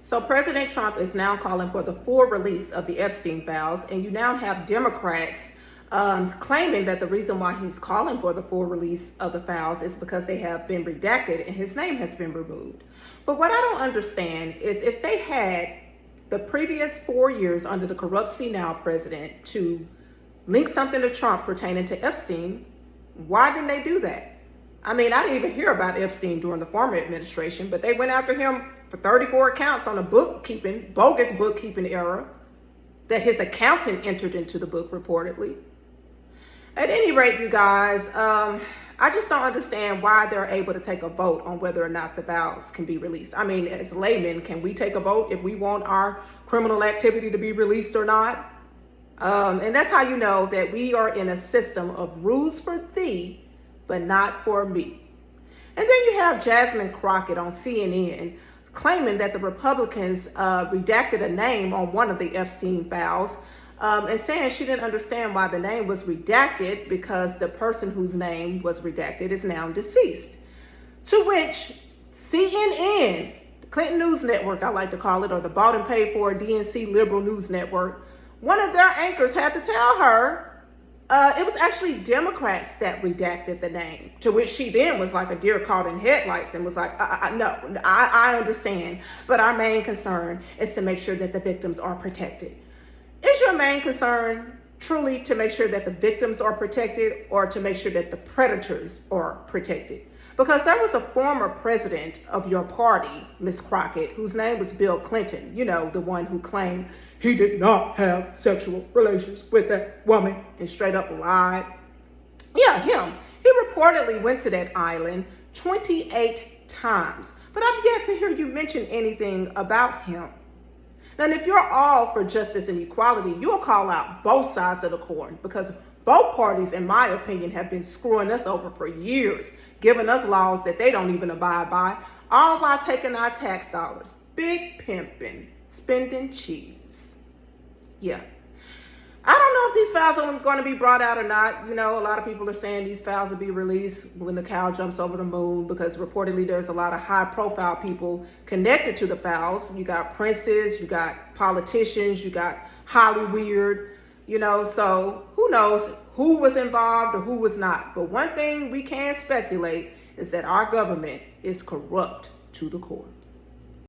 So President Trump is now calling for the full release of the Epstein files, and you now have Democrats claiming that the reason why he's calling for the full release of the files is because they have been redacted and his name has been removed. But what I don't understand is if they had the previous 4 years under the corrupt senile president to link something to Trump pertaining to Epstein, why didn't they do that? I mean, I didn't even hear about Epstein during the former administration, but they went after him for 34 accounts on a bogus bookkeeping error that his accountant entered into the book reportedly. At any rate, you guys, I just don't understand why they're able to take a vote on whether or not the files can be released. I mean, as laymen, can we take a vote if we want our criminal activity to be released or not? And that's how you know that we are in a system of rules for thee, but not for me. And then you have Jasmine Crockett on CNN claiming that the Republicans redacted a name on one of the Epstein files, and saying she didn't understand why the name was redacted because the person whose name was redacted is now deceased. To which CNN, the Clinton News Network, I like to call it, or the bought and paid for DNC liberal news network, one of their anchors had to tell her it was actually Democrats that redacted the name, to which she then was like a deer caught in headlights and was like, no, I understand, but our main concern is to make sure that the victims are protected. Is your main concern truly to make sure that the victims are protected or to make sure that the predators are protected? Because there was a former president of your party, Miss Crockett, whose name was Bill Clinton, you know, the one who claimed he did not have sexual relations with that woman and straight up lied. Yeah, him. He reportedly went to that island 28 times, but I've yet to hear you mention anything about him. Now, if you're all for justice and equality, you'll call out both sides of the coin, because both parties, in my opinion, have been screwing us over for years, giving us laws that they don't even abide by, all while taking our tax dollars. Big pimping, spending cheese. Yeah. I don't know if these files are going to be brought out or not. You know, a lot of people are saying these files will be released when the cow jumps over the moon, because reportedly there's a lot of high profile people connected to the files. You got princes, you got politicians, you got Hollywood, you know, so who knows who was involved or who was not. But one thing we can speculate is that our government is corrupt to the core.